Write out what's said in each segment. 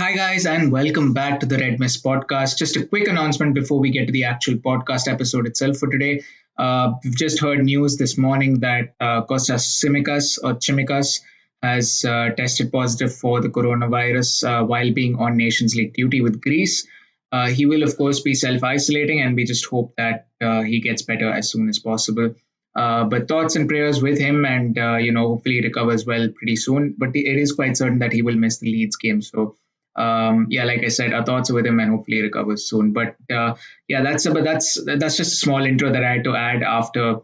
Hi, guys, and welcome back to the Red Mist podcast. Just a quick announcement before we get to the actual podcast episode itself for today. We've just heard news this morning that Kostas Tsimikas has tested positive for the coronavirus while being on Nations League duty with Greece. He will, of course, be self isolating, and we just hope that he gets better as soon as possible. But thoughts and prayers with him, and hopefully he recovers well pretty soon. But it is quite certain that he will miss the Leeds game. So like I said, our thoughts are with him, and hopefully he recovers soon. But that's just a small intro that I had to add after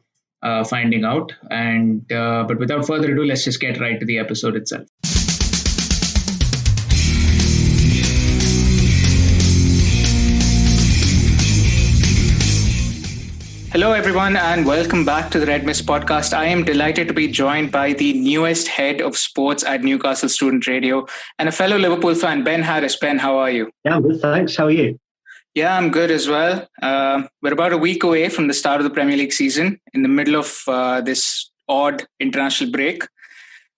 finding out. And but without further ado, let's just get right to the episode itself. Hello, everyone, and welcome back to the Red Mist podcast. I am delighted to be joined by the newest head of sports at Newcastle Student Radio and a fellow Liverpool fan, Ben Harris. Ben, how are you? Yeah, I'm good, thanks. How are you? Yeah, I'm good as well. We're about a week away from the start of the Premier League season, in the middle of this odd international break.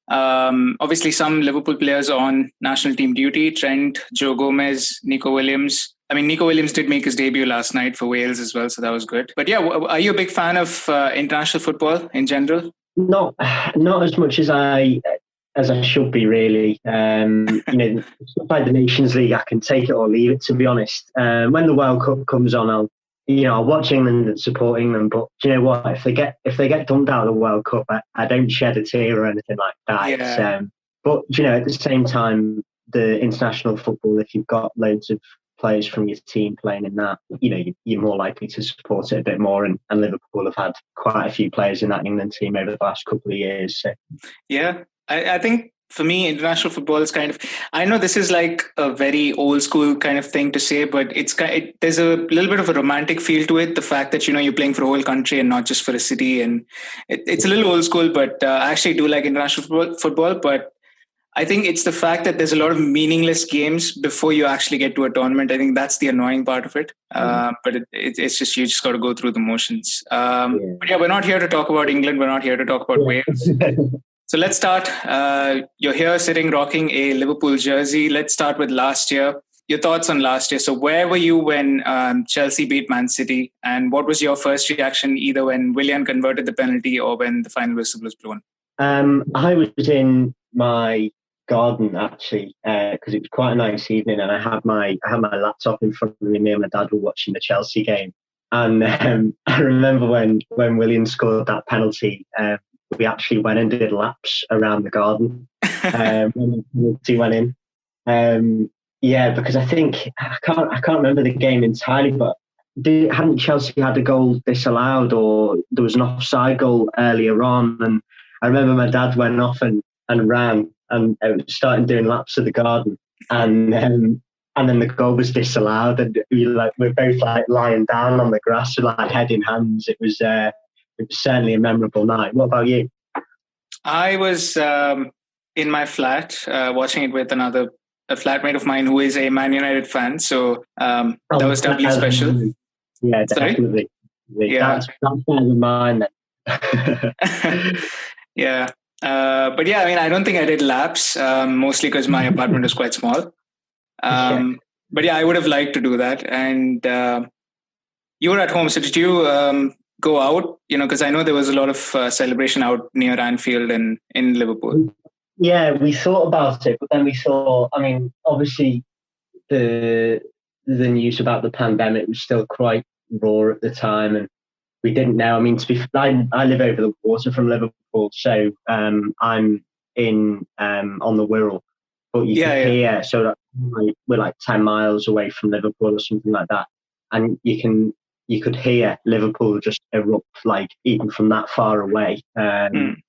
Obviously, some Liverpool players are on national team duty: Trent, Joe Gomez, Nico Williams. I mean, Nico Williams did make his debut last night for Wales as well, so that was good. But yeah, are you a big fan of international football in general? Not as much as I should be, really. Stuff like the Nations League, I can take it or leave it, to be honest. When the World Cup comes on, I'll watch England and support England. But do you know what? If they get dumped out of the World Cup, I don't shed a tear or anything like that. Yeah. But at the same time, the international football, if you've got loads of players from your team playing in that, you're more likely to support it a bit more. And Liverpool have had quite a few players in that England team over the last couple of years. So. Yeah, I think for me, international football is kind of, I know this is like a very old school kind of thing to say, but there's a little bit of a romantic feel to it. The fact that, you're playing for a whole country and not just for a city. And it's a little old school, but I actually do like international football. But I think it's the fact that there's a lot of meaningless games before you actually get to a tournament. I think that's the annoying part of it. But it's just, you just got to go through the motions. But yeah, we're not here to talk about England. We're not here to talk about Wales. So let's start. You're here sitting rocking a Liverpool jersey. Let's start with last year. Your thoughts on last year. So where were you when Chelsea beat Man City? And what was your first reaction either when Willian converted the penalty or when the final whistle was blown? I was in my garden actually because it was quite a nice evening, and I had my laptop in front of me. Me and my dad were watching the Chelsea game, and I remember when Willian scored that penalty, we actually went and did laps around the garden when the penalty went in. Because I think I can't remember the game entirely, but hadn't Chelsea had a goal disallowed, or there was an offside goal earlier on? And I remember my dad went off and ran and started doing laps of the garden, and then the goal was disallowed, and we're both like lying down on the grass with like head in hands. It was certainly a memorable night. What about you? I was in my flat watching it with a flatmate of mine who is a Man United fan, so that was doubly special. Yeah, definitely. Yeah, that's better than mine then. Yeah. But yeah, I mean, I don't think I did laps, mostly because my apartment is quite small. But yeah, I would have liked to do that. And you were at home, so did you go out? Because I know there was a lot of celebration out near Anfield and in Liverpool. Yeah, we thought about it, but then we thought, I mean, obviously the news about the pandemic was still quite raw at the time, and we didn't know. I mean, I live over the water from Liverpool, so I'm in on the Wirral, but you can hear. So that we're like 10 miles away from Liverpool or something like that, and you could hear Liverpool just erupt, like even from that far away. And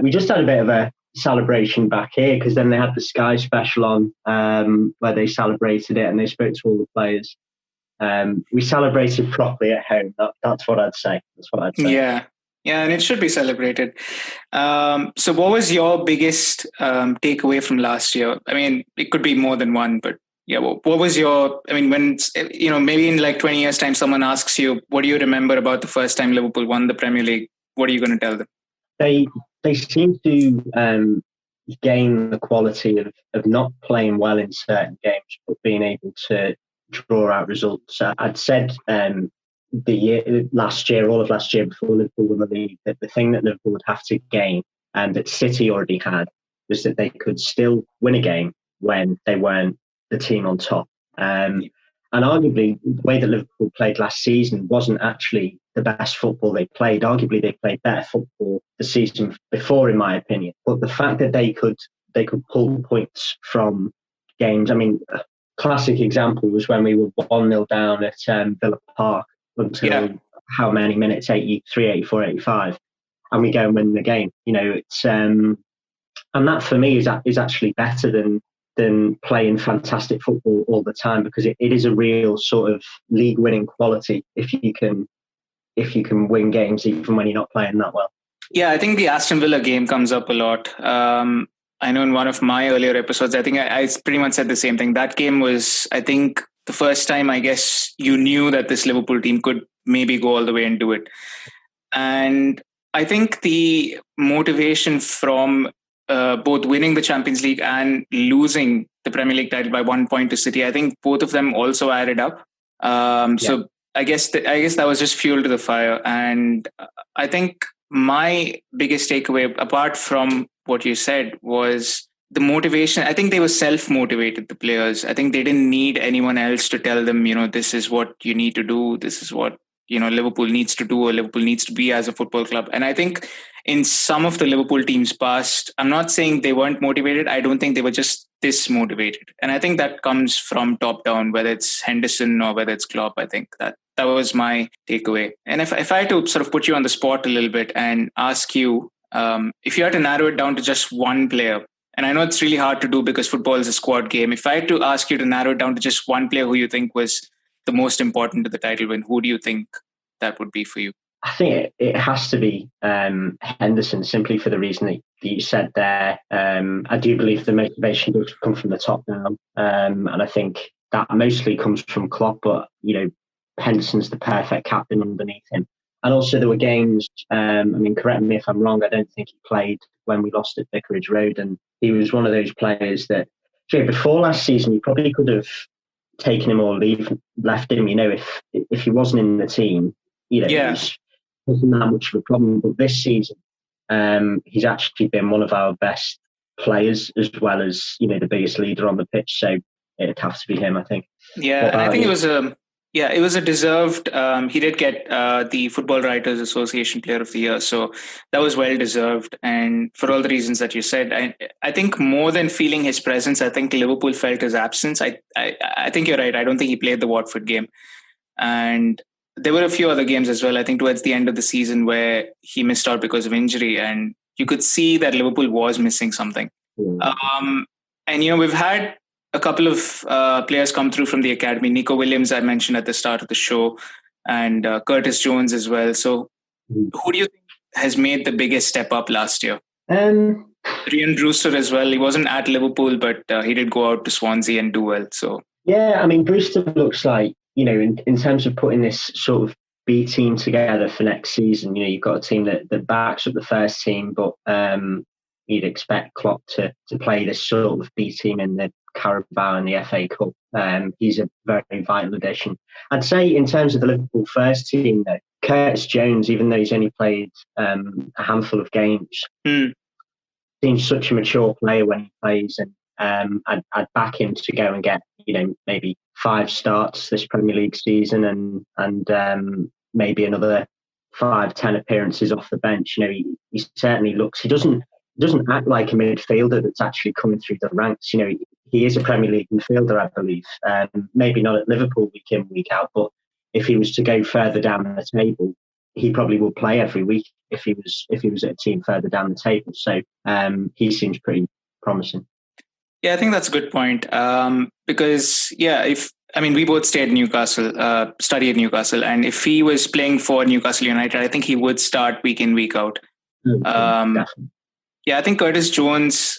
we just had a bit of a celebration back here, because then they had the Sky special on where they celebrated it and they spoke to all the players. We celebrated properly at home. That's what I'd say. Yeah, and it should be celebrated. So what was your biggest takeaway from last year? I mean, it could be more than one, but yeah, what was your, I mean, when, maybe in like 20 years time, someone asks you, what do you remember about the first time Liverpool won the Premier League? What are you going to tell them? They seem to gain the quality of not playing well in certain games, but being able to draw out results. I'd said last year, all of last year before Liverpool won the league, that the thing that Liverpool would have to gain, and that City already had, was that they could still win a game when they weren't the team on top. And arguably, the way that Liverpool played last season wasn't actually the best football they played. Arguably, they played better football the season before, in my opinion. But the fact that they could pull points from games. I mean, a classic example was when we were 1-0 down at Villa Park until how many minutes? 83, 84, 85. And we go and win the game. It's and that for me is actually better than playing fantastic football all the time, because it is a real sort of league winning quality if you can win games even when you're not playing that well. Yeah, I think the Aston Villa game comes up a lot. I know in one of my earlier episodes, I think I pretty much said the same thing. That game was, I think, the first time, I guess, you knew that this Liverpool team could maybe go all the way and do it. And I think the motivation from both winning the Champions League and losing the Premier League title by 1 point to City, I think both of them also added up. So I guess that was just fuel to the fire. And I think my biggest takeaway, apart from what you said, was the motivation. I think they were self-motivated, the players. I think they didn't need anyone else to tell them, this is what you need to do. This is what, Liverpool needs to do, or Liverpool needs to be as a football club. And I think in some of the Liverpool teams past, I'm not saying they weren't motivated. I don't think they were just this motivated. And I think that comes from top down, whether it's Henderson or whether it's Klopp. I think that was my takeaway. And if I had to sort of put you on the spot a little bit and ask you, if you had to narrow it down to just one player, and I know it's really hard to do because football is a squad game. If I had to ask you to narrow it down to just one player who you think was the most important to the title win, who do you think that would be for you? I think it has to be Henderson, simply for the reason that you said there. I do believe the motivation does come from the top down, and I think that mostly comes from Klopp. But Henderson's the perfect captain underneath him. And also there were games. Correct me if I'm wrong. I don't think he played when we lost at Vicarage Road, and he was one of those players that before last season you probably could have taken him or left him. If he wasn't in the team, it wasn't that much of a problem. But this season, he's actually been one of our best players, as well as the biggest leader on the pitch. So it'd have to be him, I think. Yeah, and I think it was a deserved. He did get the Football Writers Association Player of the Year, so that was well deserved. And for all the reasons that you said, I think more than feeling his presence, I think Liverpool felt his absence. I think you're right. I don't think he played the Watford game, and there were a few other games as well. I think towards the end of the season where he missed out because of injury, and you could see that Liverpool was missing something. And we've had a couple of players come through from the academy. Nico Williams, I mentioned at the start of the show, and Curtis Jones as well. So who do you think has made the biggest step up last year? Ryan Brewster as well. He wasn't at Liverpool, but he did go out to Swansea and do well. So yeah, Brewster looks like, in terms of putting this sort of B team together for next season, you've got a team that backs up the first team, but you'd expect Klopp to play this sort of B team in the Carabao and the FA Cup. He's a very vital addition. I'd say in terms of the Liverpool first team, though, Curtis Jones, even though he's only played a handful of games, seems such a mature player when he plays, and I'd back him to go and get maybe 5 starts this Premier League season, and maybe another 5-10 appearances off the bench. He certainly looks. He doesn't act like a midfielder that's actually coming through the ranks. He is a Premier League midfielder, I believe. Maybe not at Liverpool week in, week out, but if he was to go further down the table, he probably would play every week if he was at a team further down the table. So he seems pretty promising. Yeah, I think that's a good point. Because we both studied Newcastle, and if he was playing for Newcastle United, I think he would start week in, week out. Definitely. Yeah, I think Curtis Jones,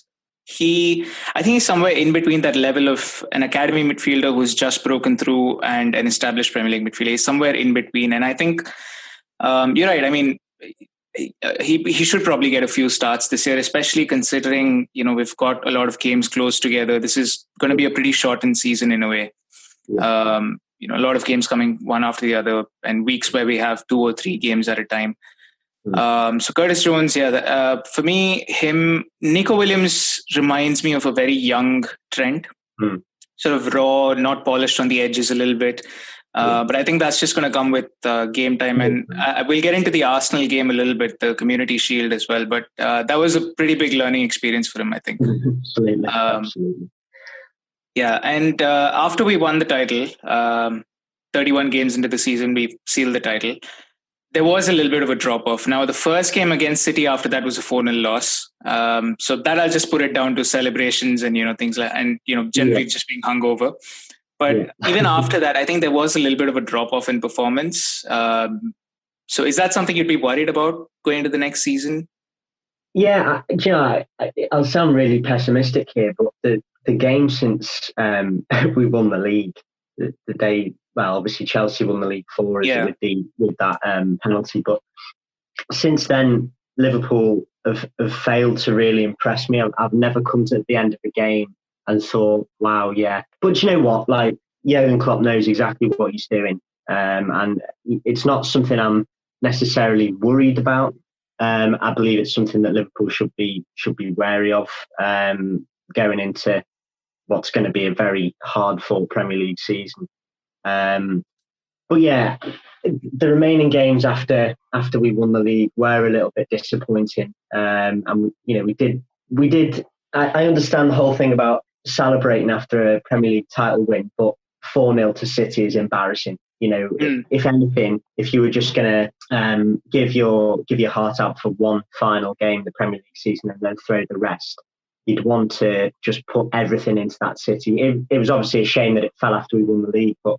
I think he's somewhere in between that level of an academy midfielder who's just broken through and an established Premier League midfielder. He's somewhere in between. And I think you're right. he should probably get a few starts this year, especially considering, we've got a lot of games close together. This is going to be a pretty shortened season in a way. A lot of games coming one after the other, and weeks where we have 2 or 3 games at a time. So Curtis Jones, for me, Nico Williams reminds me of a very young Trent, sort of raw, not polished on the edges a little bit. But I think that's just going to come with game time. And we'll get into the Arsenal game a little bit, the Community Shield as well. But that was a pretty big learning experience for him, I think. Absolutely. Yeah, and after we won the title, 31 games into the season, we sealed the title. There was a little bit of a drop-off. Now, the first game against City after that was a 4-0 loss. So that I'll just put it down to celebrations and, things like, and, generally just being hungover. But even after that, I think there was a little bit of a drop-off in performance. So is that something you'd be worried about going into the next season? Yeah, I'll sound really pessimistic here, but the game since we won the league, the day, well, obviously Chelsea won the league for us with that penalty, but since then Liverpool have failed to really impress me. I've never come to the end of a game and thought, wow, yeah. But you know what? Like, Jurgen Klopp knows exactly what he's doing, and it's not something I'm necessarily worried about. I believe it's something that Liverpool should be wary of going into what's going to be a very hard-fought Premier League season. But yeah, the remaining games after we won the league were a little bit disappointing. And we did. I understand the whole thing about celebrating after a Premier League title win, but 4-0 to City is embarrassing. If anything, if you were just going to give your heart out for one final game, the Premier League season, and then throw the rest, you'd want to just put everything into that City. It was obviously a shame that it fell after we won the league, but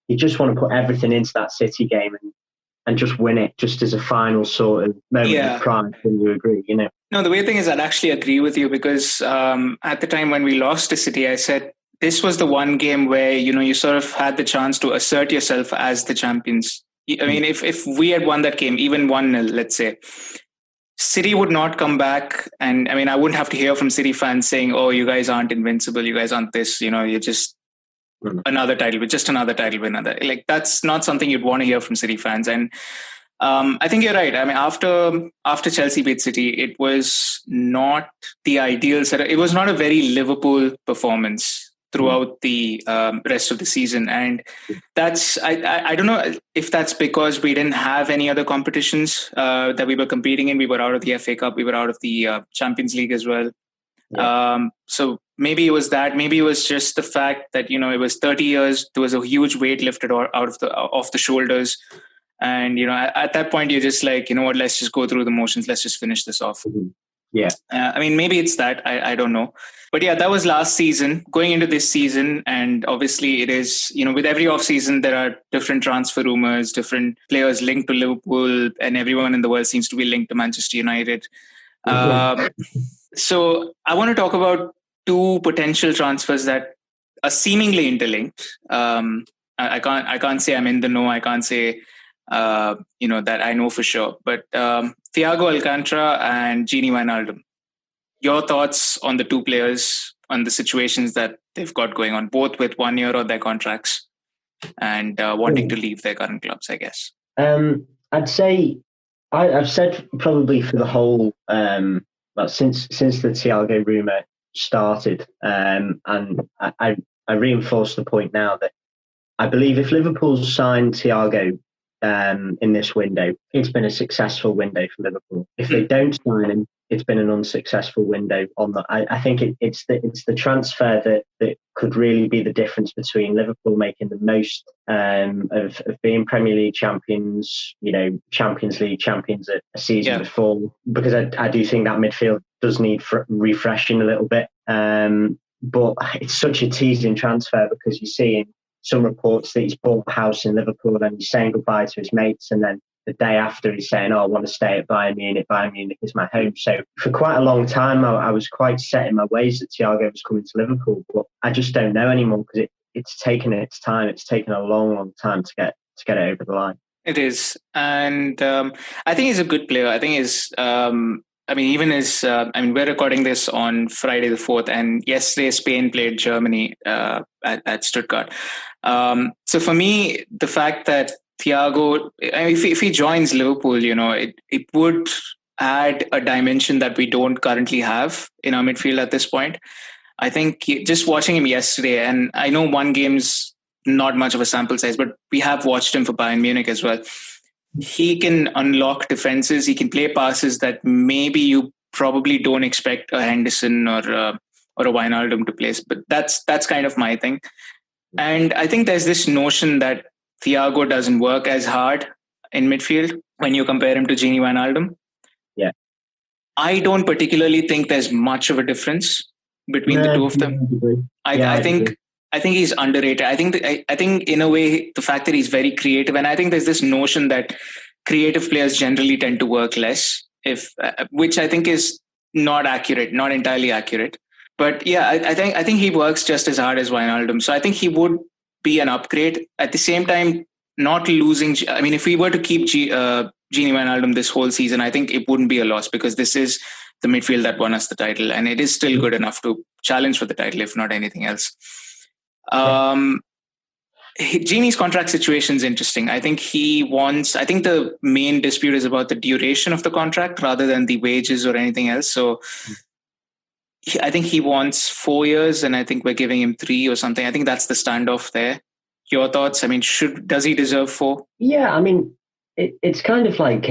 you just want to put everything into that City game and just win it, just as a final sort of moment of pride. When you agree, No, the weird thing is I'd actually agree with you because at the time when we lost to City, I said this was the one game where, you sort of had the chance to assert yourself as the champions. I mean, if we had won that game, even 1-0, let's say, City would not come back. And I mean, I wouldn't have to hear from City fans saying, oh, you guys aren't invincible. You guys aren't this, you're just another title winner. Like, that's not something you'd want to hear from City fans. And I think you're right. I mean, after Chelsea beat City, it was not the ideal setup. It was not a very Liverpool performance throughout the rest of the season. And that's, I don't know if that's because we didn't have any other competitions that we were competing in. We were out of the FA Cup. We were out of the Champions League as well. So maybe it was that. Maybe it was just the fact that, it was 30 years. There was a huge weight lifted off the shoulders. And, at that point, you're just like, what, let's just go through the motions. Let's just finish this off. Yeah. I mean, maybe it's that. I don't know. But yeah, that was last season. Going into this season, and obviously it is, with every off-season, there are different transfer rumors, different players linked to Liverpool, and everyone in the world seems to be linked to Manchester United. So I want to talk about 2 potential transfers that are seemingly interlinked. I can't say I'm in the know. I can't say that I know for sure. But Thiago Alcantara and Gini Wijnaldum. Your thoughts on the 2 players, on the situations that they've got going on, both with 1 year on their contracts and wanting to leave their current clubs, I guess. I'd say I've said probably for the whole since the Thiago rumour started, and I reinforce the point now that I believe if Liverpool's signed Thiago in this window, it's been a successful window for Liverpool. If they don't sign him, it's been an unsuccessful window. I think it's the transfer that could really be the difference between Liverpool making the most of being Premier League champions, Champions League champions a season before, because I do think that midfield does need refreshing a little bit. But it's such a teasing transfer because you're seeing some reports that he's bought a house in Liverpool and he's saying goodbye to his mates, and then the day after he's saying, I want to stay at Bayern Munich. Bayern Munich is my home. So for quite a long time, I was quite set in my ways that Thiago was coming to Liverpool, but I just don't know anymore because it's taken its time. It's taken a long, long time to get it over the line. It is, and I think he's a good player. I think he's. I mean, even his. I mean, we're recording this on Friday the 4th, and yesterday Spain played Germany at Stuttgart. So for me, the fact that Thiago, I mean, if he joins Liverpool, it would add a dimension that we don't currently have in our midfield at this point. I think just watching him yesterday, and I know one game's not much of a sample size, but we have watched him for Bayern Munich as well. He can unlock defenses. He can play passes that maybe you probably don't expect a Henderson or a Wijnaldum to place. But that's kind of my thing. And I think there's this notion that Thiago doesn't work as hard in midfield when you compare him to Gini Wijnaldum. Yeah, I don't particularly think there's much of a difference between the two of them. I think he's underrated. I think in a way, the fact that he's very creative, and I think there's this notion that creative players generally tend to work less, which I think is not accurate, not entirely accurate. But yeah, I think he works just as hard as Wijnaldum. So I think he would be an upgrade. At the same time, not losing. I mean, if we were to keep Gini Wijnaldum this whole season, I think it wouldn't be a loss because this is the midfield that won us the title, and it is still good enough to challenge for the title, if not anything else. Gini's contract situation is interesting. I think the main dispute is about the duration of the contract rather than the wages or anything else. So I think he wants 4 years, and I think we're giving him 3 or something. I think that's the standoff there. Your thoughts? I mean, does he deserve 4? Yeah, I mean, it's kind of like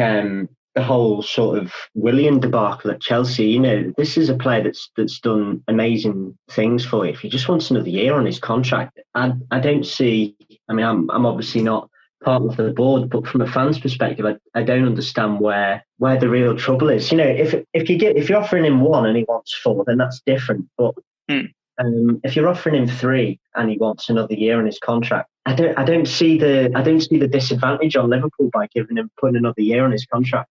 the whole sort of Willian debacle at Chelsea. This is a player that's done amazing things for you. If he just wants another year on his contract, I don't see. I mean, I'm obviously not part of the board, but from a fan's perspective, I don't understand where the real trouble is. If you're offering him 1 and he wants 4, then that's different. But if you're offering him 3 and he wants another year on his contract, I don't see the disadvantage on Liverpool by putting another year on his contract.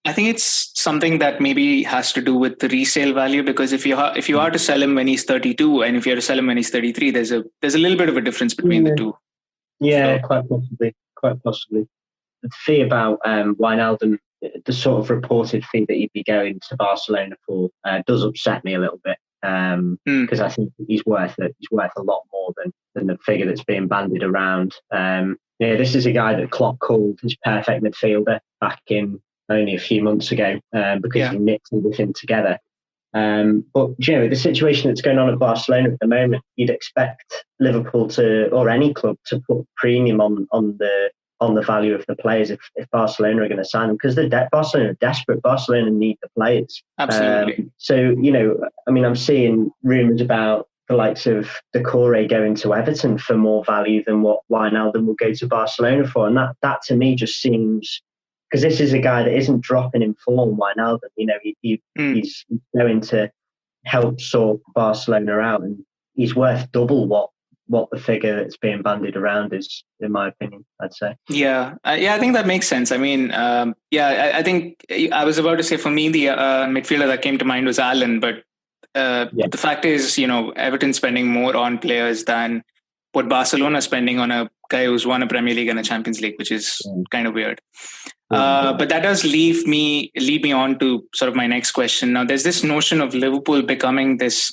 I think it's something that maybe has to do with the resale value, because if you are to sell him when he's 32 and if you are to sell him when he's 33, there's a little bit of a difference between the two. Yeah, so. Quite possibly. The fee about Wijnaldum, the sort of reported fee that he'd be going to Barcelona for, does upset me a little bit because I think he's worth a lot more than the figure that's being bandied around. This is a guy that Klopp called his perfect midfielder back in only a few months ago because he knits everything together. But the situation that's going on at Barcelona at the moment, you'd expect Liverpool or any club to put premium on the value of the players if Barcelona are going to sign them, because Barcelona are desperate. Barcelona need the players. Absolutely. I'm seeing rumours about the likes of Doucouré going to Everton for more value than what Wijnaldum will go to Barcelona for, and that to me just seems. Because this is a guy that isn't dropping in form, Wijnaldum. He's going to help sort Barcelona out, and he's worth double what the figure that's being bandied around is, in my opinion, I'd say. Yeah, I think that makes sense. I mean, I think I was about to say, for me, the midfielder that came to mind was Allen, but the fact is, Everton spending more on players than what Barcelona is spending on a guy who's won a Premier League and a Champions League, which is kind of weird. But that does lead me on to sort of my next question. Now, there's this notion of Liverpool becoming this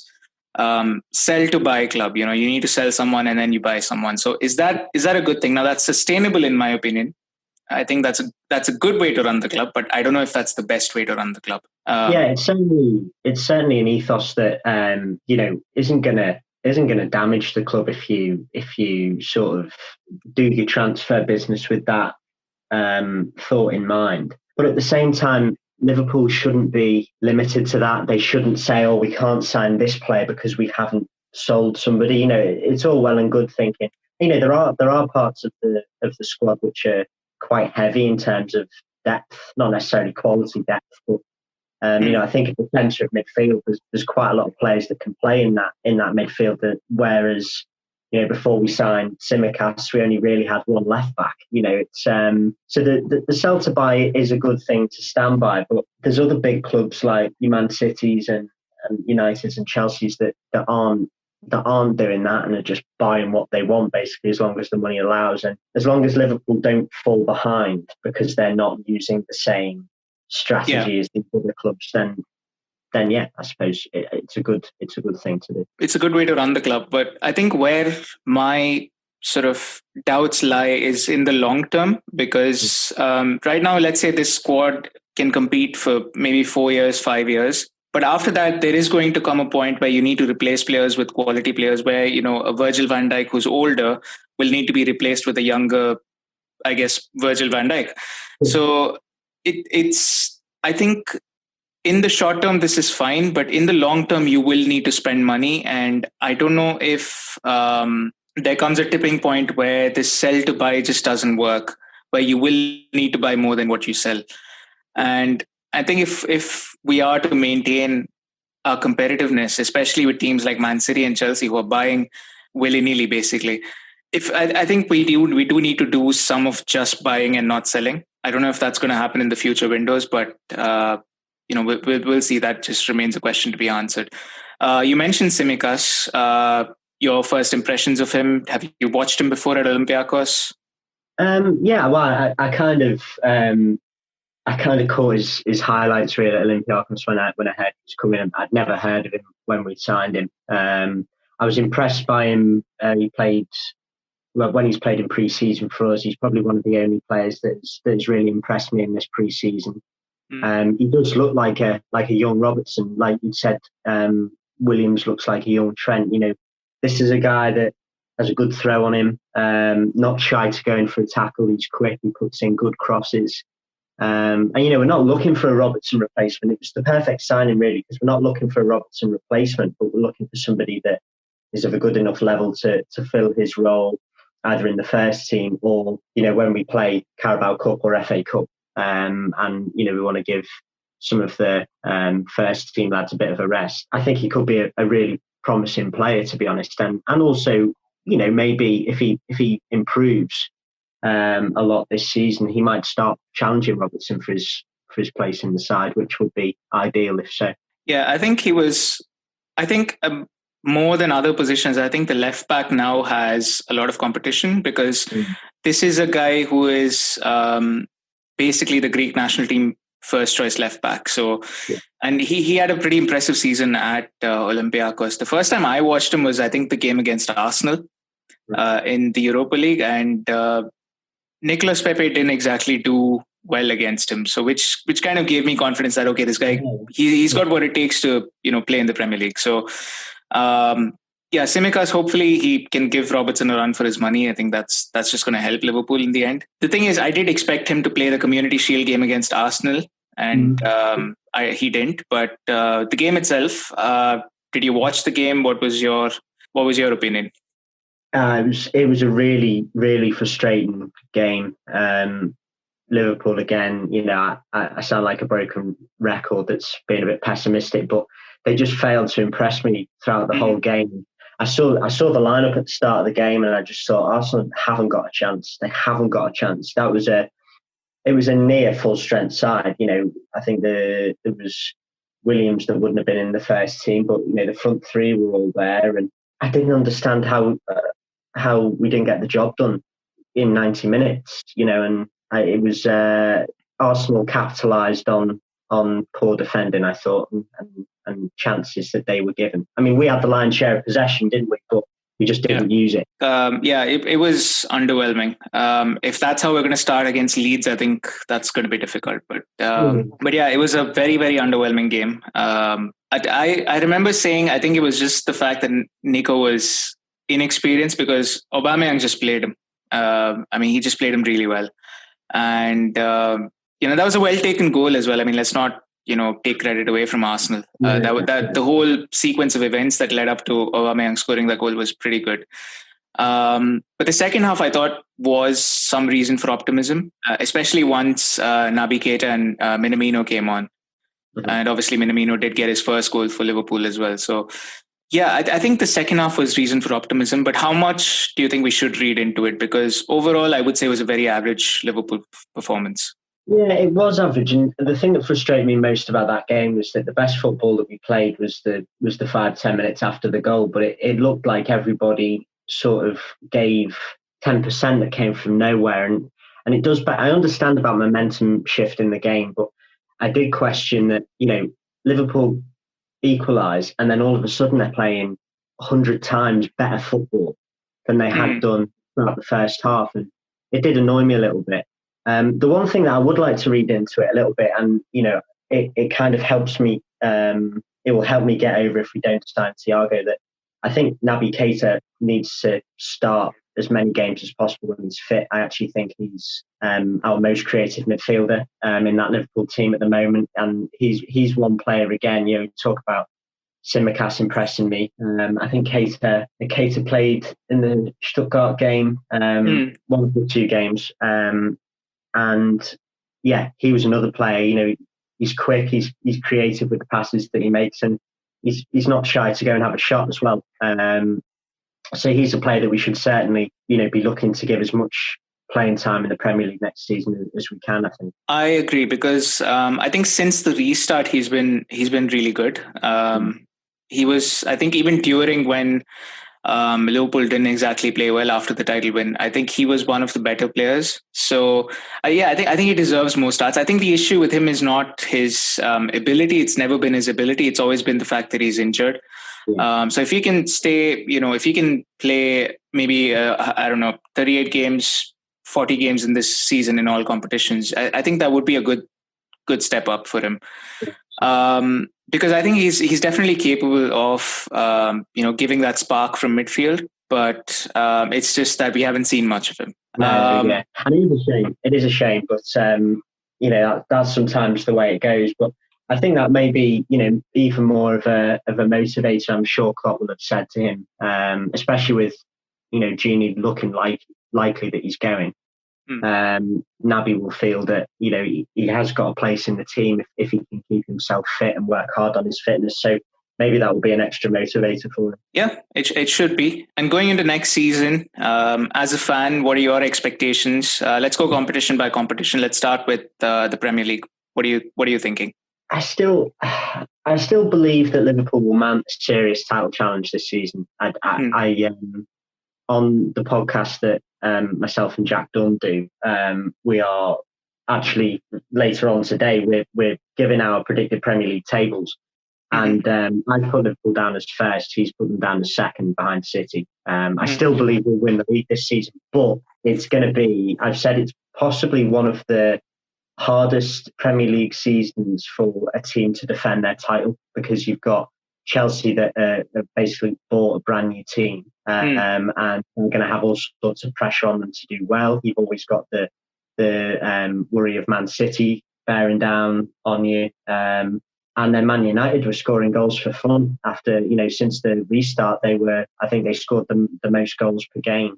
sell to buy club. You need to sell someone and then you buy someone. So is that a good thing? Now, that's sustainable in my opinion. I think that's a good way to run the club, but I don't know if that's the best way to run the club. It's certainly an ethos that isn't gonna damage the club if you sort of do your transfer business with that thought in mind. But at the same time, Liverpool shouldn't be limited to that. They shouldn't say, "Oh, we can't sign this player because we haven't sold somebody." It's all well and good thinking. There are parts of the squad which are quite heavy in terms of depth, not necessarily quality depth, but I think at the centre of midfield, there's quite a lot of players that can play in that midfield. Whereas before we signed Tsimikas, we only really had one left back. It's so the sell to buy is a good thing to stand by. But there's other big clubs like Man Cities and Uniteds and Chelseas that aren't that aren't doing that and are just buying what they want, basically, as long as the money allows. And as long as Liverpool don't fall behind because they're not using the same Yeah, strategy as the other clubs, then yeah, I suppose it's a good thing to do. it's a good way to run the club. But I think where my sort of doubts lie is in the long term, because right now, let's say this squad can compete for maybe 4 years, 5 years. But after that, there is going to come a point where you need to replace players with quality players, where, a Virgil van Dijk who's older will need to be replaced with a younger, I guess, Virgil van Dijk. So I think in the short term, this is fine, but in the long term, you will need to spend money. And I don't know if there comes a tipping point where this sell to buy just doesn't work, where you will need to buy more than what you sell. And I think if we are to maintain our competitiveness, especially with teams like Man City and Chelsea who are buying willy nilly, basically, if I think we do need to do some of just buying and not selling. I don't know if that's going to happen in the future windows, but we'll see. That just remains a question to be answered. You mentioned Tsimikas. Your first impressions of him? Have you watched him before at Olympiacos? Yeah, well, I kind of caught his highlights really at Olympiacos when I heard he was coming. I'd never heard of him when we signed him. I was impressed by him. He played when he's played in pre-season for us. He's probably one of the only players that's really impressed me in this pre-season. He does look like a young Robertson, like you said. Williams looks like a young Trent. This is a guy that has a good throw on him. Not shy to go in for a tackle. He's quick. He puts in good crosses. And we're not looking for a Robertson replacement. It was the perfect signing, really, because we're not looking for a Robertson replacement, but we're looking for somebody that is of a good enough level to fill his role, either in the first team or when we play Carabao Cup or FA Cup. And we want to give some of the first team lads a bit of a rest. I think he could be a really promising player, to be honest, and also maybe if he improves a lot this season, he might start challenging Robertson for his place in the side, which would be ideal if so. Yeah, I think more than other positions, I think the left back now has a lot of competition, because this is a guy who is basically the Greek national team first choice left back. So, and he had a pretty impressive season at Olympiacos. The first time I watched him was, I think, the game against Arsenal in the Europa League, and Nicolas Pepe didn't exactly do well against him. So which kind of gave me confidence that, okay, this guy, he's got what it takes to, play in the Premier League. So, Tsimikas, hopefully he can give Robertson a run for his money. I think that's just going to help Liverpool in the end. The thing is, I did expect him to play the Community Shield game against Arsenal, and he didn't. But the game itself, did you watch the game? What was your opinion? It was a really, really frustrating game. Liverpool again, I sound like a broken record that's being a bit pessimistic, but they just failed to impress me throughout the whole game. I saw the lineup at the start of the game, and I just thought Arsenal haven't got a chance. They haven't got a chance. It was a near full strength side. I think there was Williams that wouldn't have been in the first team, but the front three were all there, and I didn't understand how we didn't get the job done in 90 minutes. And it was Arsenal capitalised on poor defending, I thought, and chances that they were given. I mean, we had the lion's share of possession, didn't we? But we just didn't use it. It was underwhelming. If that's how we're going to start against Leeds, I think that's going to be difficult. But yeah, it was a very, very underwhelming game. I remember saying, I think it was just the fact that Nico was inexperienced, because Aubameyang just played him. He just played him really well. And, that was a well-taken goal as well. I mean, let's not, take credit away from Arsenal. The whole sequence of events that led up to Aubameyang scoring that goal was pretty good. But the second half, I thought, was some reason for optimism, especially once Naby Keita and Minamino came on. And obviously Minamino did get his first goal for Liverpool as well. So, yeah, I think the second half was reason for optimism. But how much do you think we should read into it? Because overall, I would say it was a very average Liverpool performance. Yeah, it was average, and the thing that frustrated me most about that game was that the best football that we played was the 5-10 minutes after the goal. But it looked like everybody sort of gave 10% that came from nowhere, and it does. But I understand about momentum shift in the game, but I did question that. Liverpool equalise, and then all of a sudden they're playing 100 times better football than they had Hmm. done throughout the first half, and it did annoy me a little bit. The one thing that I would like to read into it a little bit, and it kind of helps me. It will help me get over if we don't sign Thiago. That I think Naby Keita needs to start as many games as possible when he's fit. I actually think he's our most creative midfielder in that Liverpool team at the moment, and he's one player again. Talk about Simicast impressing me. I think Keita played in the Stuttgart game, Hmm. one of the two games, and yeah, he was another player. He's quick, he's creative with the passes that he makes, and he's not shy to go and have a shot as well. So he's a player that we should certainly, be looking to give as much playing time in the Premier League next season as we can. I think. I agree because I think since the restart he's been really good. He was, I think, even during when Liverpool didn't exactly play well after the title win, I think he was one of the better players. So yeah, I think he deserves more starts. I think the issue with him is not his ability. It's never been his ability. It's always been the fact that he's injured. Yeah. So if he can stay, if he can play maybe I don't know, 38 games, 40 games in this season in all competitions, I think that would be a good step up for him. Because I think he's definitely capable of giving that spark from midfield, but it's just that we haven't seen much of him. No, yeah, and it is a shame. It is a shame, but that's sometimes the way it goes. But I think that may be even more of a motivator. I'm sure Klopp will have said to him, especially with Genie looking likely that he's going. Naby will feel that he has got a place in the team if he can keep himself fit and work hard on his fitness. So maybe that will be an extra motivator for him. Yeah, it should be. And going into next season, as a fan, what are your expectations? Let's go competition by competition. Let's start with the Premier League. What are you thinking? I still believe that Liverpool will mount a serious title challenge this season. I on the podcast that myself and Jack Dunn do, we are actually later on today we're giving our predicted Premier League tables, and I put Liverpool down as first. He's put them down as second behind City. I still believe we'll win the league this season, but it's going to be. I've said it's possibly one of the hardest Premier League seasons for a team to defend their title, because you've got Chelsea that have basically bought a brand new team, and they're going to have all sorts of pressure on them to do well. You've always got the worry of Man City bearing down on you, and then Man United were scoring goals for fun after since the restart. I think they scored the most goals per game.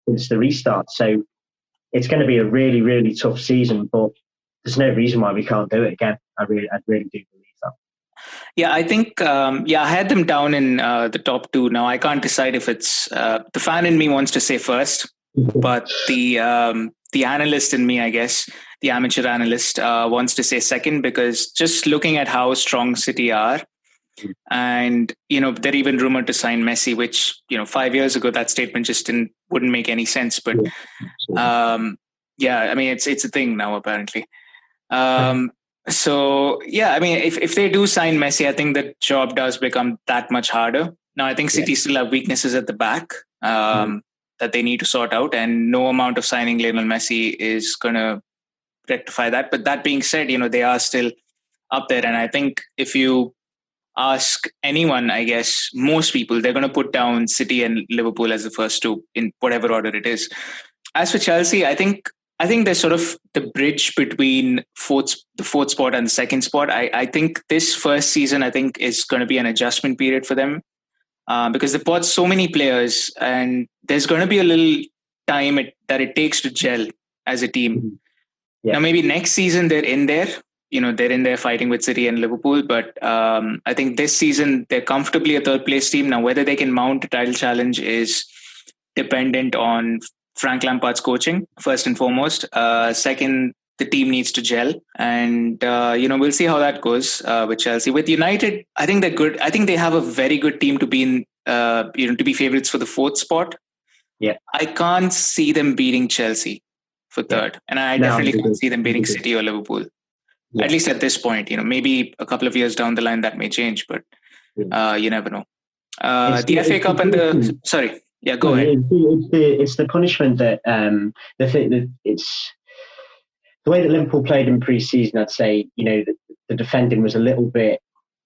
Since the restart, so it's going to be a really, really tough season, but there's no reason why we can't do it again. I really do believe that. Yeah, I think, I had them down in the top two. Now, I can't decide if it's the fan in me wants to say first, but the analyst in me, I guess, the amateur analyst wants to say second, because just looking at how strong City are, and they're even rumored to sign Messi, which 5 years ago that statement just wouldn't make any sense. But I mean it's a thing now apparently. So yeah, I mean if they do sign Messi, I think the job does become that much harder. Now I think City still have weaknesses at the back that they need to sort out, and no amount of signing Lionel Messi is going to rectify that. But that being said, they are still up there, and I think if you ask anyone, I guess most people, they're going to put down City and Liverpool as the first two in whatever order it is. As for Chelsea, I think they're sort of the bridge between the fourth spot and the second spot. I think this first season, I think, is going to be an adjustment period for them because they've bought so many players, and there's going to be a little time that it takes to gel as a team. Now, maybe next season they're in there. They're in there fighting with City and Liverpool, but I think this season they're comfortably a third place team. Now, whether they can mount a title challenge is dependent on Frank Lampard's coaching, first and foremost. Second, the team needs to gel, and we'll see how that goes with Chelsea. With United, I think they're good. I think they have a very good team to be in, to be favorites for the fourth spot. Yeah, I can't see them beating Chelsea for third, and I definitely can't see them beating City or Liverpool. Yeah. At least at this point, maybe a couple of years down the line that may change, but you never know. The FA Cup and the sorry, yeah, go ahead. It's the punishment that the thing that it's the way that Liverpool played in pre-season. I'd say the defending was a little bit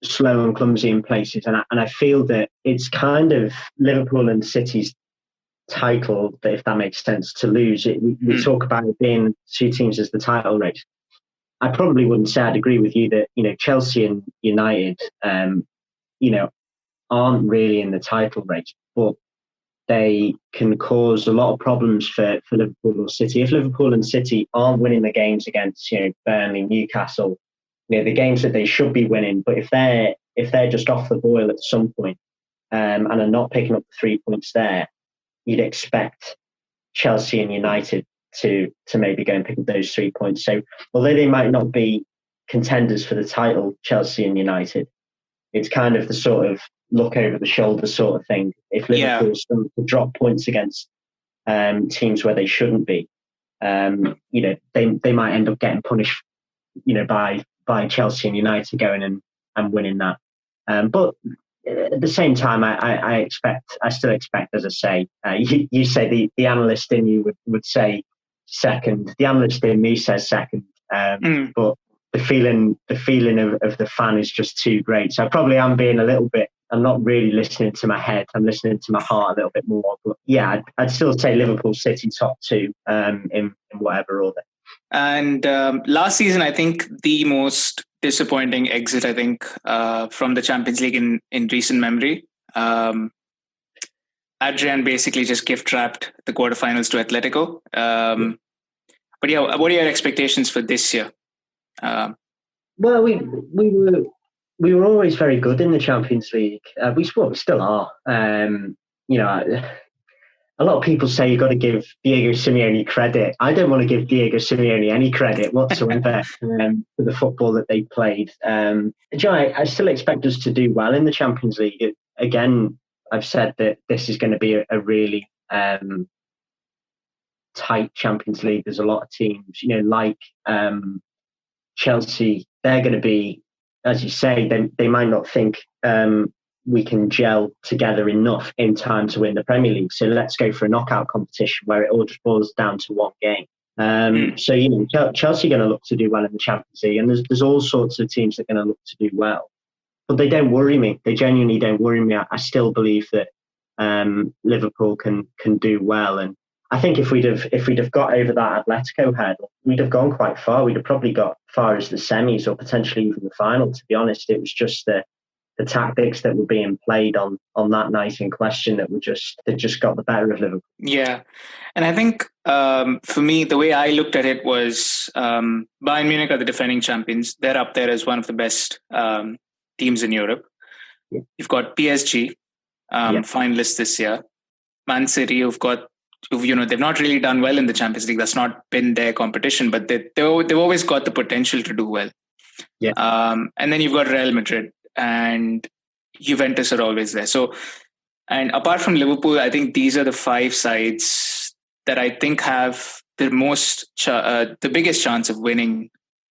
slow and clumsy in places, and I feel that it's kind of Liverpool and City's title, that if that makes sense, to lose. We talk about it being two teams as the title race. I probably wouldn't say I'd agree with you that Chelsea and United aren't really in the title race, but they can cause a lot of problems for Liverpool or City. If Liverpool and City aren't winning the games against Burnley, Newcastle, the games that they should be winning, but if they're just off the boil at some point and are not picking up the 3 points there, you'd expect Chelsea and United to maybe go and pick up those 3 points. So although they might not be contenders for the title, Chelsea and United, it's kind of the sort of look over the shoulder sort of thing. If Liverpool start to drop points against teams where they shouldn't be, they might end up getting punished, by Chelsea and United going and winning that. But at the same time, I still expect, as I say, you say the analyst in you would say second. The analyst in me says second, but the feeling of the fan is just too great. So I probably am being a little bit. I'm not really listening to my head. I'm listening to my heart a little bit more. But yeah, I'd still say Liverpool, City top two in whatever order. And last season, I think the most disappointing exit, from the Champions League in recent memory. Adrian basically just gift-wrapped the quarterfinals to Atletico. But yeah, what are your expectations for this year? Well, we were always very good in the Champions League. We still are. A lot of people say you've got to give Diego Simeone credit. I don't want to give Diego Simeone any credit whatsoever for the football that they played. I still expect us to do well in the Champions League. Again, I've said that this is going to be a really tight Champions League. There's a lot of teams, like Chelsea. They're going to be, as you say, they might not think we can gel together enough in time to win the Premier League. So let's go for a knockout competition where it all just boils down to one game. So Chelsea are going to look to do well in the Champions League, and there's all sorts of teams that are going to look to do well. But they don't worry me. They genuinely don't worry me. I still believe that Liverpool can do well, and I think if we'd have got over that Atletico hurdle, we'd have gone quite far. We'd have probably got far as the semis or potentially even the final. To be honest, it was just the tactics that were being played on that night in question that just got the better of Liverpool. Yeah, and I think for me, the way I looked at it was Bayern Munich are the defending champions. They're up there as one of the best teams in Europe. Yeah. You've got PSG, finalists this year. Man City, they've not really done well in the Champions League. That's not been their competition, but they've always got the potential to do well. Yeah. And then you've got Real Madrid and Juventus are always there. So, and apart from Liverpool, I think these are the five sides that I think have the the biggest chance of winning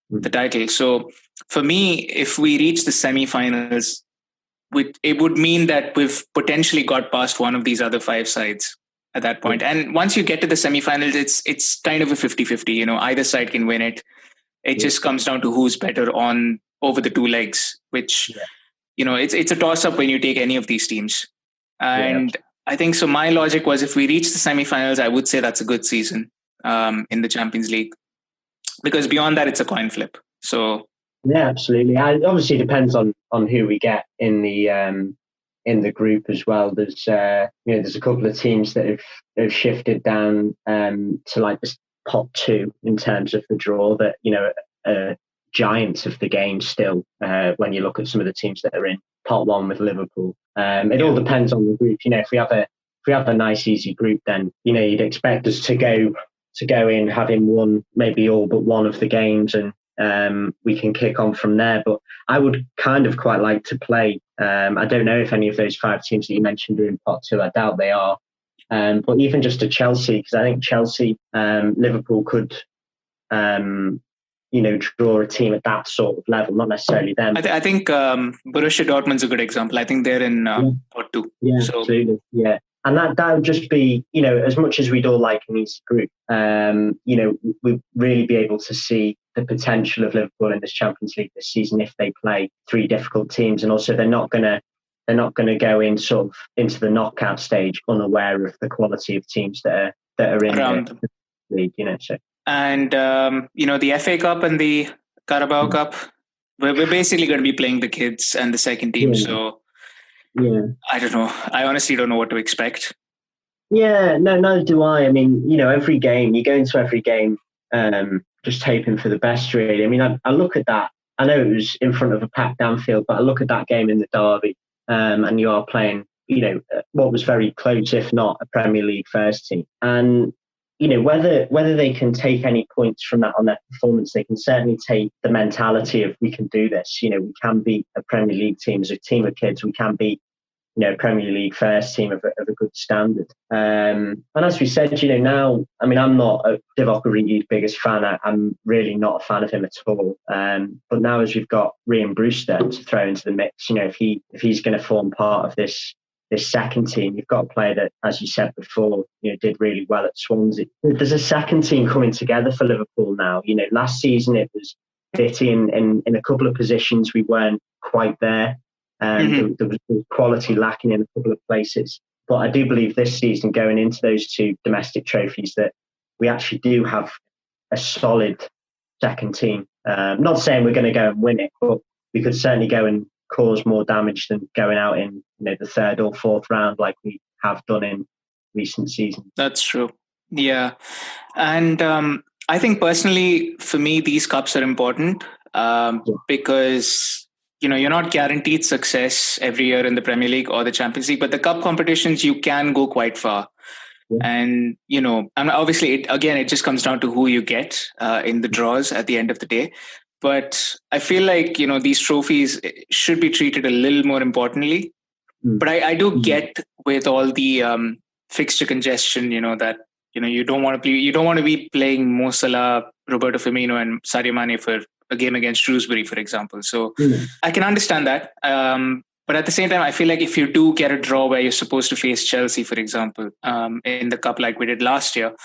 the title. So for me, if we reach the semi-finals, it would mean that we've potentially got past one of these other five sides at that point. And once you get to the semi-finals, it's kind of a 50-50. Either side can win it. It just comes down to who's better over the two legs, which, it's a toss-up when you take any of these teams. And I think so. My logic was if we reach the semi-finals, I would say that's a good season in the Champions League, because beyond that, it's a coin flip. So yeah, absolutely. It obviously depends on who we get in the group as well. There's a couple of teams that have shifted down to like this pot two in terms of the draw that giants of the game still. When you look at some of the teams that are in pot one with Liverpool, it all depends on the group. If we have a nice easy group, then you'd expect us to go to go in having won maybe all but one of the games, and we can kick on from there. But I would kind of quite like to play. I don't know if any of those 5 teams that you mentioned are in pot 2. I doubt they are. But even just to Chelsea, because I think Chelsea, Liverpool could, draw a team at that sort of level, not necessarily them. I think Borussia Dortmund's a good example. I think they're in pot 2. Yeah, so, absolutely. Yeah. And that would just be, as much as we'd all like an easy group, we'd really be able to see the potential of Liverpool in this Champions League this season if they play 3 difficult teams. And also they're not going to go in sort of into the knockout stage unaware of the quality of teams that are in the league, So. And, the FA Cup and the Carabao Cup, we're basically going to be playing the kids and the second team. Yeah. So yeah, I don't know. I honestly don't know what to expect. Yeah, no, neither do I. I mean, every game, you go into every game just hoping for the best, really. I mean, I look at that. I know it was in front of a packed Anfield, but I look at that game in the derby and you are playing, what was very close, if not a Premier League first team. And, whether they can take any points from that on their performance, they can certainly take the mentality of we can do this. We can beat a Premier League team as a team of kids. We can beat Premier League first team of a good standard. And as we said, now, I mean, I'm not a Divock Origi's biggest fan. I'm really not a fan of him at all. But now as we've got Ryan Brewster to throw into the mix, if he's going to form part of this second team, you've got a player that, as you said before, did really well at Swansea. There's a second team coming together for Liverpool now. Last season it was bitty in a couple of positions. We weren't quite there. There was quality lacking in a couple of places. But I do believe this season, going into those 2 domestic trophies, that we actually do have a solid second team. Not saying we're going to go and win it, but we could certainly go and cause more damage than going out in the 3rd or 4th round like we have done in recent seasons. That's true. Yeah. And I think personally, for me, these cups are important because you're not guaranteed success every year in the Premier League or the Champions League, but the cup competitions, you can go quite far. Yeah. And, and obviously, it just comes down to who you get in the draws at the end of the day. But I feel like, these trophies should be treated a little more importantly. But I do get with all the fixture congestion, that, you don't want to be playing Mo Salah, Roberto Firmino and Sadio Mane for a game against Shrewsbury, for example. So I can understand that. But at the same time, I feel like if you do get a draw where you're supposed to face Chelsea, for example, in the cup like we did last year,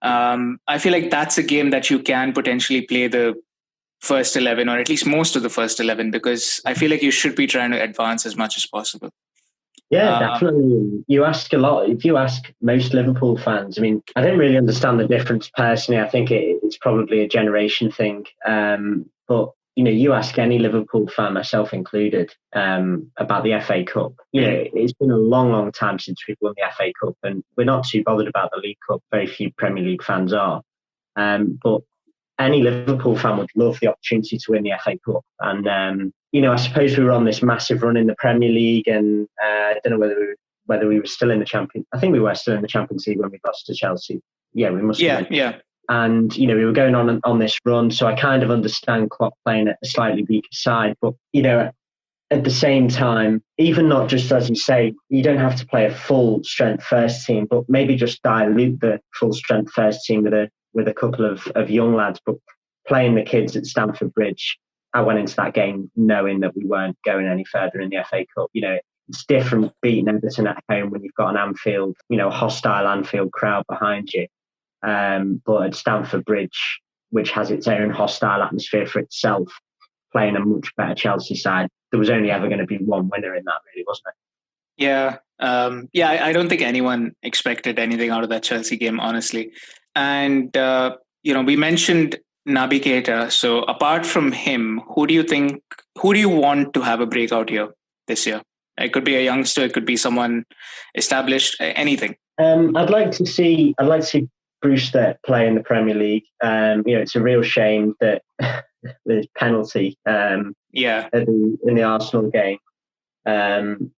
I feel like that's a game that you can potentially play the first 11 or at least most of the first 11, because I feel like you should be trying to advance as much as possible. Yeah, definitely. You ask a lot. If you ask most Liverpool fans, I mean, I don't really understand the difference personally. I think it's probably a generation thing. But, you ask any Liverpool fan, myself included, about the FA Cup. It's been a long, long time since we've won the FA Cup, and we're not too bothered about the League Cup. Very few Premier League fans are. But any Liverpool fan would love the opportunity to win the FA Cup. And, I suppose we were on this massive run in the Premier League, and I don't know whether we were still in the Champions. I think we were still in the Champions League when we lost to Chelsea. Yeah, we must have been. Yeah. And, we were going on this run, so I kind of understand Klopp playing at a slightly weaker side. But, at the same time, even not just, as you say, you don't have to play a full-strength first team, but maybe just dilute the full-strength first team with a couple of young lads. But playing the kids at Stamford Bridge, I went into that game knowing that we weren't going any further in the FA Cup. It's different beating Everton at home when you've got an Anfield, a hostile Anfield crowd behind you. But at Stamford Bridge, which has its own hostile atmosphere for itself, playing a much better Chelsea side, there was only ever going to be one winner in that, really, wasn't it? Yeah. I don't think anyone expected anything out of that Chelsea game, honestly. And, we mentioned Naby Keita. So apart from him, who do you want to have a breakout here this year? It could be a youngster, it could be someone established, anything. I'd like to see Brewster play in the Premier League. It's a real shame that the penalty in the Arsenal game. I'm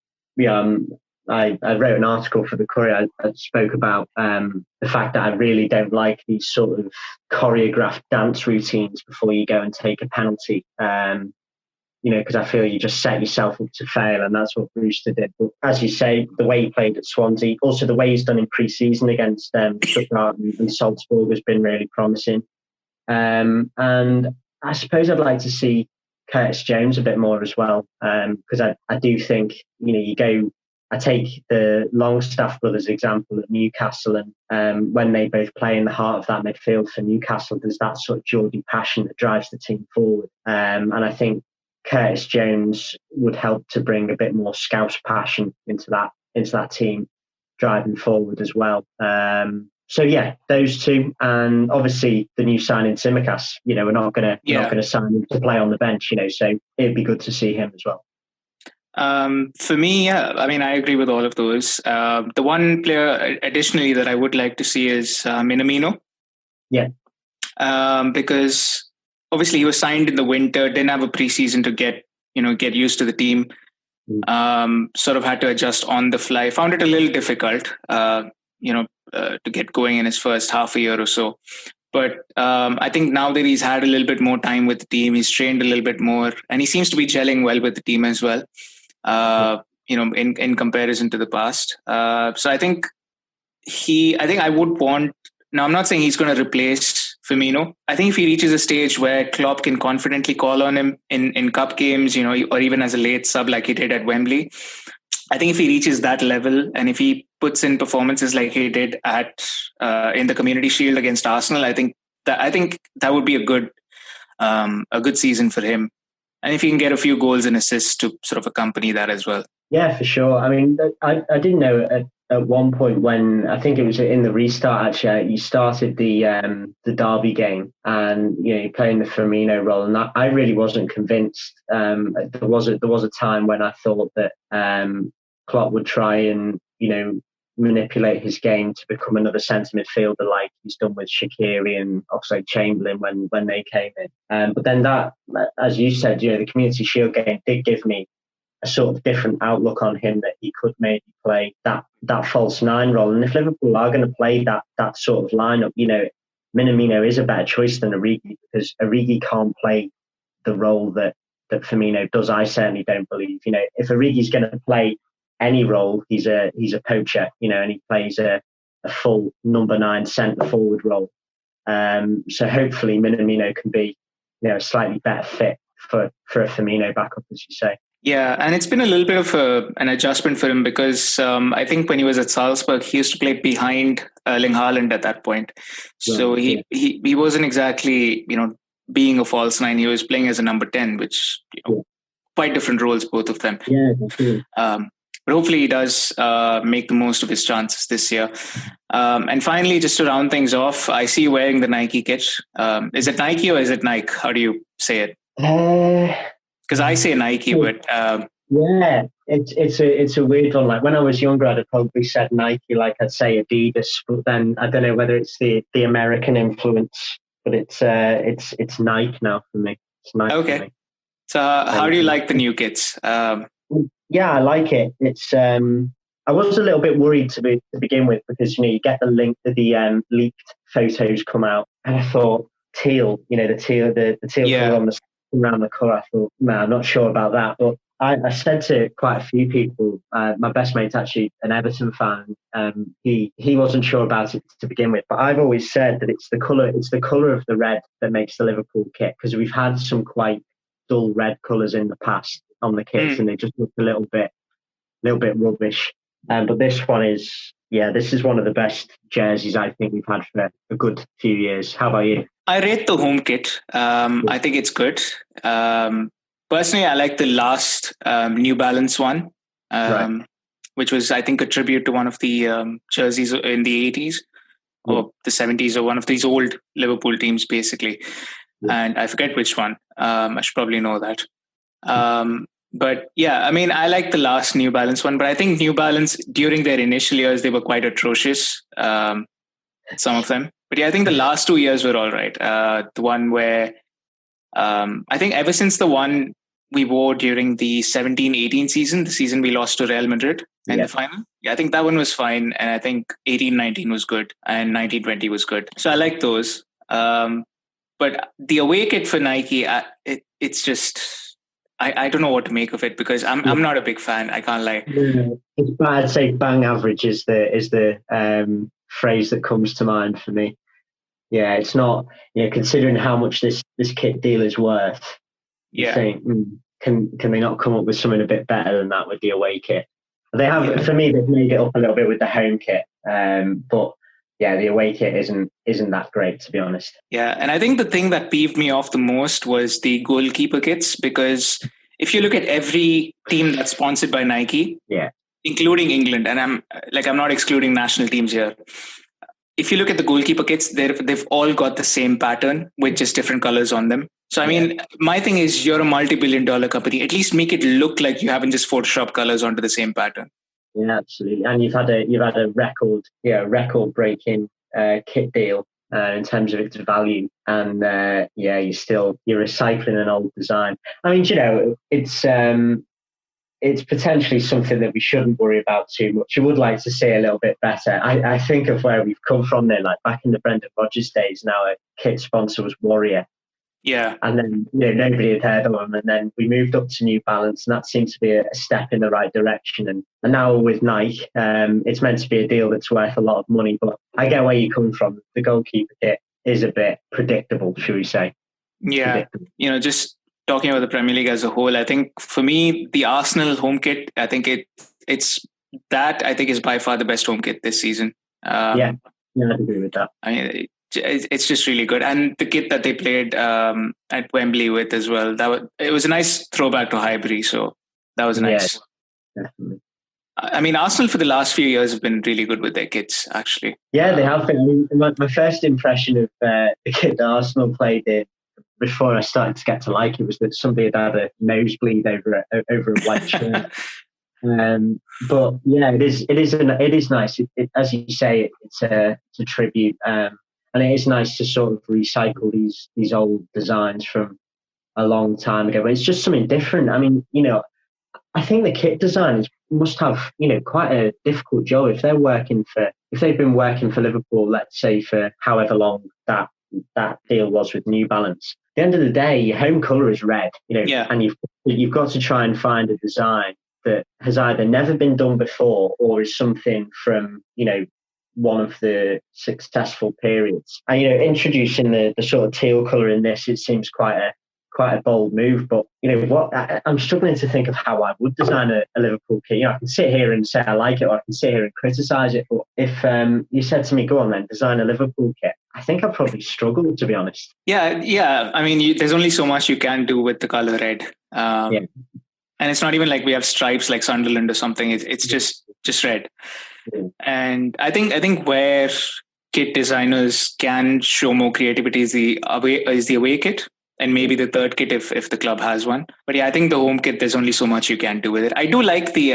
I wrote an article for the Courier. I spoke about the fact that I really don't like these sort of choreographed dance routines before you go and take a penalty. Because I feel you just set yourself up to fail, and that's what Brewster did. But as you say, the way he played at Swansea, also the way he's done in pre-season against Stuttgart and Salzburg has been really promising. And I suppose I'd like to see Curtis Jones a bit more as well, because I do think, I take the Longstaff brothers example at Newcastle, and when they both play in the heart of that midfield for Newcastle, there's that sort of Geordie passion that drives the team forward. And I think Curtis Jones would help to bring a bit more Scouse passion into that team driving forward as well. So yeah, those two, and obviously the new signing Tsimikas. We're not going to sign him to play on the bench. So it'd be good to see him as well. For me, I agree with all of those. The one player additionally that I would like to see is Minamino. Yeah. Because obviously he was signed in the winter, didn't have a preseason to get used to the team. Sort of had to adjust on the fly. Found it a little difficult, to get going in his first half a year or so. But I think now that he's had a little bit more time with the team, he's trained a little bit more, and he seems to be gelling well with the team as well. In comparison to the past. So I think I would want. Now, I'm not saying he's going to replace Firmino. I think if he reaches a stage where Klopp can confidently call on him in cup games, or even as a late sub like he did at Wembley, I think if he reaches that level and if he puts in performances like he did in the Community Shield against Arsenal, I think that would be a good season for him. And if he can get a few goals and assists to sort of accompany that as well. Yeah, for sure. I didn't know at one point when, I think it was in the restart actually, you started the Derby game and you're playing the Firmino role, and I really wasn't convinced. There was a time when I thought that Klopp would try and manipulate his game to become another centre midfielder like he's done with Shaqiri and Oxlade-Chamberlain when they came in. But then that, as you said, the Community Shield game did give me a sort of different outlook on him, that he could maybe play that false nine role. And if Liverpool are going to play that sort of lineup, Minamino is a better choice than Origi, because Origi can't play the role that Firmino does. I certainly don't believe. If Origi's going to play any role, he's a poacher, and he plays a full number 9 centre forward role. So hopefully Minamino can be, a slightly better fit for a Firmino backup, as you say. Yeah, and it's been a little bit of an adjustment for him, because I think when he was at Salzburg, he used to play behind Erling Haaland at that point. So he wasn't exactly, being a false 9. He was playing as a number 10, which quite different roles, both of them. Yeah, definitely. But hopefully he does make the most of his chances this year. And finally, just to round things off, I see you wearing the Nike kit. Is it Nike or is it Nike? How do you say it? Because I say Nike, but yeah, it's a weird one. Like when I was younger, I'd have probably said Nike, like I'd say Adidas. But then I don't know whether it's the American influence, but it's Nike now for me. It's Nike. Okay. For me. So how do you like the new kits? Yeah, I like it. It's I was a little bit worried to begin with, because you get the leaked photos come out, and I thought teal, the teal colour on the around the colour. I thought, man, I'm not sure about that. But I said to quite a few people, my best mate's actually an Everton fan. He wasn't sure about it to begin with, but I've always said that it's the colour of the red that makes the Liverpool kit, because we've had some quite dull red colours in the past on the kits, and they just look a little bit rubbish. But this one is, this is one of the best jerseys I think we've had for a good few years. How about you? I rate the home kit. I think it's good. Personally, I like the last New Balance one, which was, I think, a tribute to one of the jerseys in the 80s or the 70s, or one of these old Liverpool teams, basically. And I forget which one. I should probably know that. But yeah, I like the last New Balance one, but I think New Balance during their initial years, they were quite atrocious. Some of them. But yeah, I think the last 2 years were all right. The one where I think ever since the one we wore during the 17-18 season, the season we lost to Real Madrid in the final. Yeah, I think that one was fine. And I think 18-19 was good and 19-20 was good. So I like those. But the away kit for Nike, it's just, I don't know what to make of it because I'm not a big fan. I can't lie. I'd say bang average is the phrase that comes to mind for me. Yeah, it's not, considering how much this kit deal is worth. Yeah. Think, can they not come up with something a bit better than that with the away kit? They have, for me, they've made it up a little bit with the home kit. But yeah, the away kit isn't that great, to be honest. Yeah, and I think the thing that peeved me off the most was the goalkeeper kits, because if you look at every team that's sponsored by Nike, including England, and I'm not excluding national teams here. If you look at the goalkeeper kits, they've all got the same pattern with just different colors on them. So, I mean, my thing is, you're a multi-billion-dollar company. At least make it look like you haven't just photoshopped colors onto the same pattern. Yeah, absolutely. And you've had a record-breaking kit deal in terms of its value, and you're recycling an old design. I mean, it's potentially something that we shouldn't worry about too much. You would like to see a little bit better. I think of where we've come from there, like back in the Brendan Rodgers days. Now a kit sponsor was Warrior. Yeah. And then nobody had heard of them, and then we moved up to New Balance, and that seemed to be a step in the right direction. And now with Nike, it's meant to be a deal that's worth a lot of money. But I get where you're coming from. The goalkeeper kit is a bit predictable, should we say? Yeah, just talking about the Premier League as a whole, I think for me the Arsenal home kit, I think it's is by far the best home kit this season. I agree with that. I mean, it's just really good, and the kit that they played at Wembley with as well. It was a nice throwback to Highbury, so that was nice. Yeah, definitely. I mean, Arsenal for the last few years have been really good with their kits, actually. Yeah, they have been. I mean, my first impression of the kit that Arsenal played in before I started to get to like it was that somebody had a nosebleed over a white shirt. But yeah, it is nice. As you say, it's a tribute. And it is nice to sort of recycle these old designs from a long time ago. But it's just something different. I mean, I think the kit designers must have, quite a difficult job if they've been working for Liverpool, let's say for however long that deal was with New Balance. At the end of the day, your home colour is red, and you've got to try and find a design that has either never been done before or is something from, one of the successful periods. And introducing the sort of teal colour in this, it seems quite a bold move. But I'm struggling to think of how I would design a Liverpool kit. I can sit here and say I like it, or I can sit here and criticise it. But if you said to me, go on then, design a Liverpool kit, I think I'd probably struggle, to be honest. Yeah. I mean, there's only so much you can do with the colour red. And it's not even like we have stripes like Sunderland or something. It's just red. Yeah. And I think where kit designers can show more creativity is the away kit, and maybe the third kit if the club has one. But yeah, I think the home kit, there's only so much you can do with it. I do like the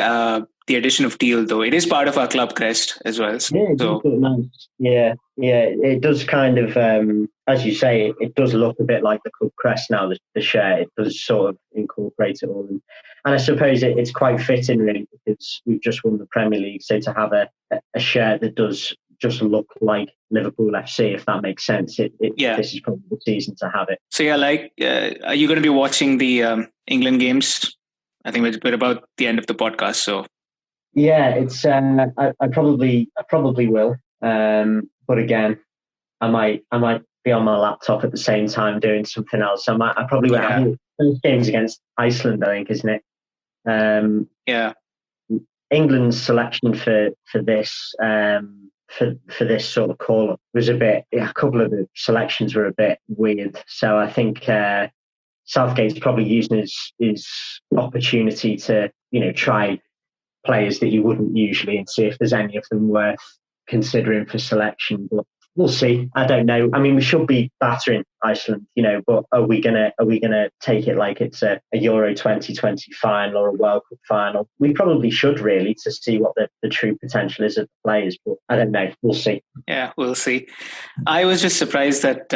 addition of teal, though. It is part of our club crest as well. Yeah, it does look nice. Yeah, it does kind of, as you say, it does look a bit like the club crest now, the shirt. It does sort of incorporate it all. And I suppose it's quite fitting, really, because we've just won the Premier League. So to have a shirt that does just look like Liverpool FC, if that makes sense, this is probably the season to have it. So are you going to be watching the England games? I think we're about the end of the podcast. So yeah, it's I probably will. But again, I might be on my laptop at the same time doing something else. I probably won't have it. First game's against Iceland, I think, isn't it? England's selection for this for this sort of call up was a couple of the selections were a bit weird. So I think Southgate's probably using his opportunity to try players that you wouldn't usually and see if there's any of them worth considering for selection. But we'll see. I don't know. I mean, we should be battering Iceland, but are we gonna take it like it's a Euro 2020 final or a World Cup final? We probably should, really, to see what the true potential is of the players. But I don't know. We'll see. Yeah, we'll see. I was just surprised that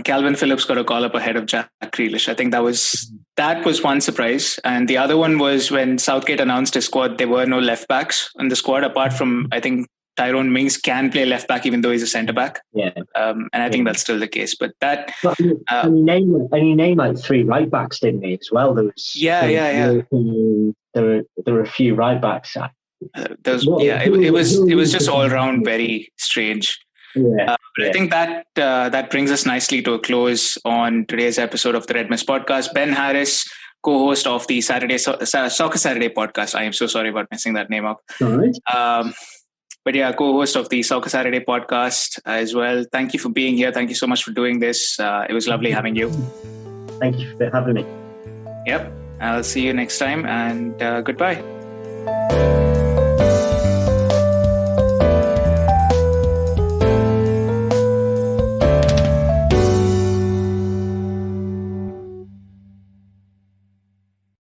Calvin Phillips got a call up ahead of Jack Grealish. I think that was one surprise. And the other one was when Southgate announced his squad, there were no left backs in the squad apart from, I think, Tyrone Mings can play left back even though he's a centre back. Yeah. And I think that's still the case. But that... and he named like 3 right backs, didn't he, as well? There were a few right backs. It was just all around very strange. Yeah, I think that brings us nicely to a close on today's episode of the Red Mist Podcast. Ben Harris, co-host of the Soccer Saturday podcast. I am so sorry about messing that name up. All right. But yeah, co-host of the Soccer Saturday podcast as well. Thank you for being here. Thank you so much for doing this. It was lovely having you. Thank you for having me. Yep. I'll see you next time, and goodbye.